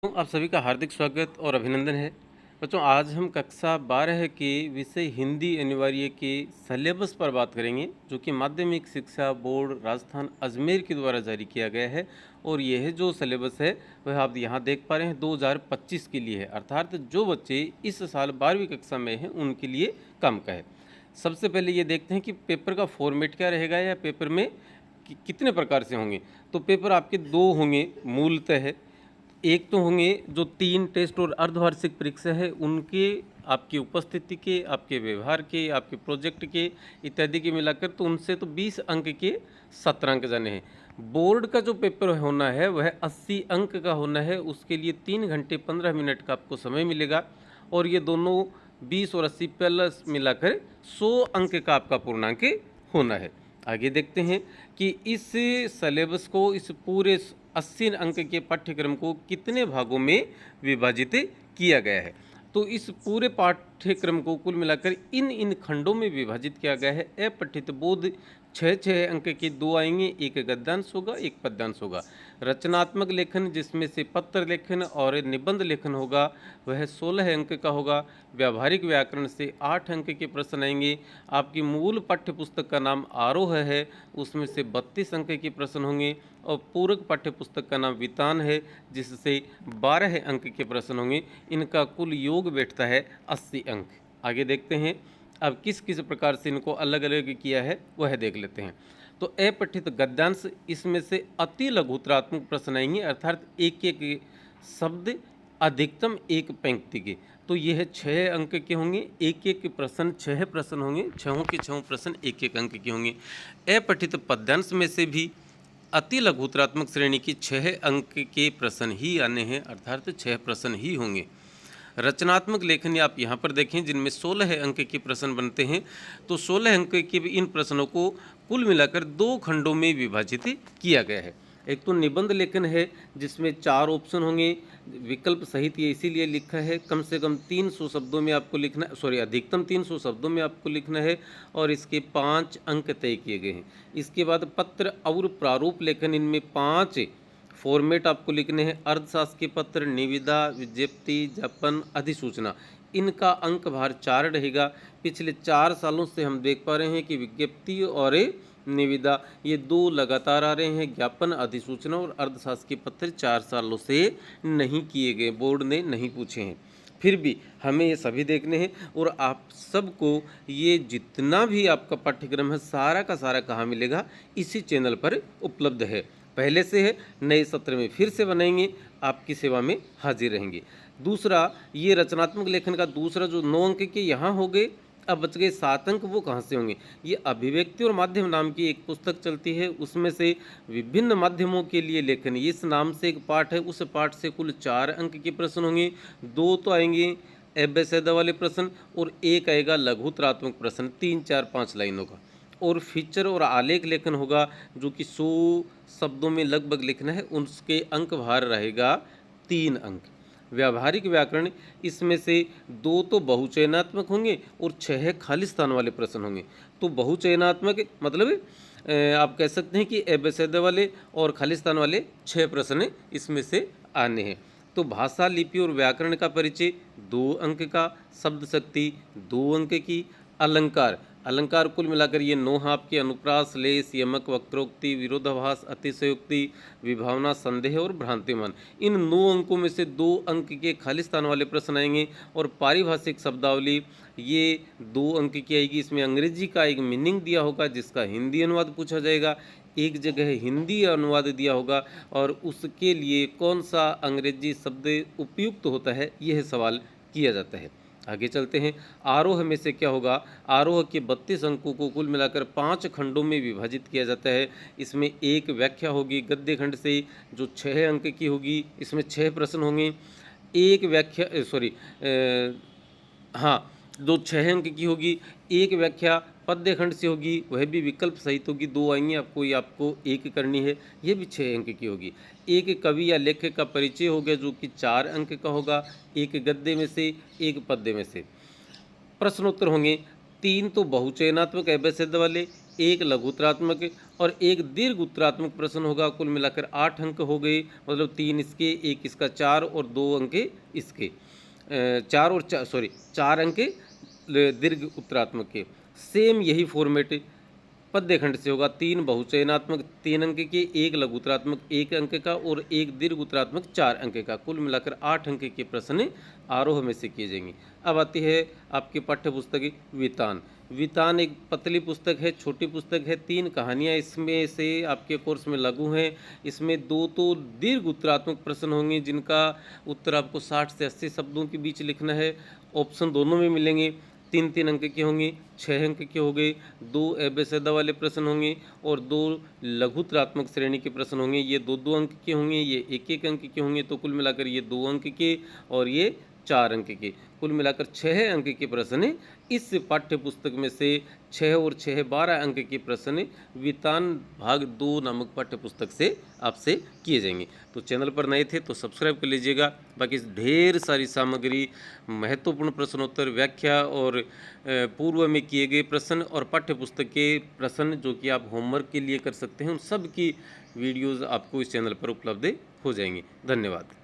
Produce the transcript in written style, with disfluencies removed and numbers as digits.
तो आप सभी का हार्दिक स्वागत और अभिनंदन है। बच्चों, आज हम कक्षा 12 के विषय हिंदी अनिवार्य के सिलेबस पर बात करेंगे, जो कि माध्यमिक शिक्षा बोर्ड राजस्थान अजमेर के द्वारा जारी किया गया है। और यह जो सिलेबस है वह आप यहाँ देख पा रहे हैं 2025 के लिए है, अर्थात जो बच्चे इस साल 12वीं कक्षा में हैं उनके लिए काम का है। सबसे पहले ये देखते हैं कि पेपर का फॉर्मेट क्या रहेगा या पेपर में कितने प्रकार से होंगे। तो पेपर आपके दो होंगे मूलतः है। एक तो होंगे जो 3 टेस्ट और अर्धवार्षिक परीक्षा है उनके, आपकी उपस्थिति के, आपके व्यवहार के, आपके प्रोजेक्ट के इत्यादि के मिलाकर, तो उनसे तो 20 अंक के 17 अंक जाने हैं। बोर्ड का जो पेपर होना है वह 80 अंक का होना है। उसके लिए 3 घंटे 15 मिनट का आपको समय मिलेगा और ये दोनों 20 और 80 प्लस मिलाकर 100 अंक का आपका पूर्णांक होना है। आगे देखते हैं कि इस सिलेबस को, इस पूरे 80 अंक के पाठ्यक्रम को कितने भागों में विभाजित किया गया है। तो इस पूरे पाठ्यक्रम को कुल मिलाकर इन खंडों में विभाजित किया गया है। अपठित बोध 6 अंक के 2 आएंगे, एक गद्यांश होगा, एक पद्यांश होगा। रचनात्मक लेखन, जिसमें से पत्र लेखन और निबंध लेखन होगा, वह 16 अंक का होगा। व्यावहारिक व्याकरण से 8 अंक के प्रश्न आएंगे। आपकी मूल पाठ्य पुस्तक का नाम आरोह है, उसमें से 32 अंक के प्रश्न होंगे। और पूरक पाठ्य पुस्तक का नाम वितान है, जिससे 12 अंक के प्रश्न होंगे। इनका कुल योग बैठता है 80 अंक। आगे देखते हैं अब किस किस प्रकार से इनको अलग अलग किया है वह देख लेते हैं। तो अपठित गद्यांश, इसमें से अति लघुतरात्मक प्रश्न आएंगे, अर्थात एक एक शब्द, अधिकतम एक पंक्ति के। तो यह 6 अंक के होंगे। एक एक प्रश्न 6 प्रश्न होंगे, छहों के छहों प्रश्न एक एक अंक के होंगे। अपठित पद्यांश में से भी अति लघुतरात्मक श्रेणी की 6 अंक के प्रश्न ही आने हैं, अर्थात 6 प्रश्न ही होंगे। रचनात्मक लेखन आप यहाँ पर देखें, जिनमें 16 अंक के प्रश्न बनते हैं। तो 16 अंक के इन प्रश्नों को कुल मिलाकर 2 खंडों में विभाजित किया गया है। एक तो निबंध लेखन है, जिसमें 4 ऑप्शन होंगे, विकल्प सहित। ये इसीलिए लिखा है कम से कम 300 शब्दों में आपको लिखना, अधिकतम 300 शब्दों में आपको लिखना है, और इसके 5 अंक तय किए गए हैं। इसके बाद पत्र और प्रारूप लेखन, इनमें 5 फॉर्मेट आपको लिखने हैं। अर्धशासकीय पत्र, निविदा, विज्ञप्ति, ज्ञापन, अधिसूचना। इनका अंक भार 4 रहेगा। पिछले 4 सालों से हम देख पा रहे हैं कि विज्ञप्ति और निविदा ये 2 लगातार आ रहे हैं। ज्ञापन, अधिसूचना और अर्धशासकीय पत्र 4 सालों से नहीं किए गए, बोर्ड ने नहीं पूछे हैं। फिर भी हमें ये सभी देखने हैं। और आप सबको ये जितना भी आपका पाठ्यक्रम है सारा का सारा कहाँ मिलेगा, इसी चैनल पर उपलब्ध है। पहले से है, नए सत्र में फिर से बनाएंगे, आपकी सेवा में हाजिर रहेंगे। दूसरा, ये रचनात्मक लेखन का दूसरा जो 9 अंक के यहाँ हो गए, अब बच गए 7 अंक, वो कहाँ से होंगे। ये अभिव्यक्ति और माध्यम नाम की एक पुस्तक चलती है, उसमें से विभिन्न माध्यमों के लिए लेखन, इस नाम से एक पाठ है, उस पाठ से कुल 4 अंक के प्रश्न होंगे। 2 तो आएंगे एबेसेदा वाले प्रश्न और एक आएगा लघुतरात्मक प्रश्न 3, 4, 5 लाइनों का। और फीचर और आलेख लेखन होगा, जो कि 100 शब्दों में लगभग लिखना है, उसके अंक भार रहेगा 3 अंक। व्यावहारिक व्याकरण, इसमें से 2 तो बहुचयनात्मक होंगे और 6 खाली स्थान वाले प्रश्न होंगे। तो बहुचयनात्मक मतलब आप कह सकते हैं कि एबेसेदा वाले और खाली स्थान वाले 6 प्रश्न इसमें से आने हैं। तो भाषा, लिपि और व्याकरण का परिचय 2 अंक का, शब्द शक्ति 2 अंक की, अलंकार, अलंकार कुल मिलाकर ये 9 आपके, अनुप्रास, लेस, यमक, वक्रोक्ति, विरोधाभास, अतिशयोक्ति, विभावना, संदेह और भ्रांतिमान। इन 9 अंकों में से 2 अंक के खाली स्थान वाले प्रश्न आएंगे। और पारिभाषिक शब्दावली ये 2 अंक की आएगी। इसमें अंग्रेजी का एक मीनिंग दिया होगा, जिसका हिंदी अनुवाद पूछा जाएगा। एक जगह हिंदी अनुवाद दिया होगा और उसके लिए कौन सा अंग्रेजी शब्द उपयुक्त होता है, यह सवाल किया जाता है। आगे चलते हैं। आरोह में से क्या होगा, आरोह के 32 अंकों को कुल मिलाकर 5 खंडों में विभाजित किया जाता है। इसमें एक व्याख्या होगी गद्य खंड से, जो 6 अंक की होगी। इसमें 6 प्रश्न होंगे। एक व्याख्या हाँ, जो 6 अंक की होगी। एक व्याख्या पद्य खंड से होगी, वह भी विकल्प सहित होगी, 2 आएंगे आपको, ये आपको एक करनी है, यह भी 6 अंक की होगी। एक कवि या लेखक का परिचय हो गया, जो कि 4 अंक का होगा, एक गद्य में से, एक पद्य में से। प्रश्नोत्तर होंगे 3 तो बहुचयनात्मक एबेसेद वाले, एक लघुतरात्मक और एक दीर्घ उत्तरात्मक प्रश्न होगा। कुल मिलाकर 8 अंक हो गए, मतलब 3 इसके, एक इसका 4 और 2 अंक इसके, 4 अंक दीर्घ उत्तरात्मक के। सेम यही फॉर्मेट पद्य खंड से होगा। 3 बहुचयनात्मक 3 अंक के, एक लघुत्तरात्मक 1 अंक का और एक दीर्घ उत्तरात्मक 4 अंक का। कुल मिलाकर 8 अंक के प्रश्न आरोह में से किए जाएंगे। अब आती है आपकी पाठ्य पुस्तक वितान। वितान एक पतली पुस्तक है, छोटी पुस्तक है। 3 कहानियाँ इसमें से आपके कोर्स में लागू हैं। इसमें 2 तो दीर्घ उत्तरात्मक प्रश्न होंगे जिनका उत्तर आपको 60 से 80 शब्दों के बीच लिखना है। ऑप्शन दोनों में मिलेंगे। 3-3 अंक के होंगे, 6 अंक के हो गए, 2 एबेसदा वाले प्रश्न होंगे और 2 लघुत्तरात्मक श्रेणी के प्रश्न होंगे। ये 2-2 अंक के होंगे, ये 1-1 अंक के होंगे। तो कुल मिलाकर ये 2 अंक के और ये 4 अंक के, कुल मिलाकर 6 अंक के प्रश्न इस पाठ्य पुस्तक में से 6 और 6 12 अंक के प्रश्न वितान भाग 2 नामक पाठ्य पुस्तक से आपसे किए जाएंगे। तो चैनल पर नए थे तो सब्सक्राइब कर लीजिएगा। बाकी ढेर सारी सामग्री, महत्वपूर्ण प्रश्नोत्तर, व्याख्या और पूर्व में किए गए प्रश्न और पाठ्य पुस्तक के प्रश्न जो कि आप होमवर्क के लिए कर सकते हैं, उन सब की वीडियोज़ आपको इस चैनल पर उपलब्ध हो जाएंगी। धन्यवाद।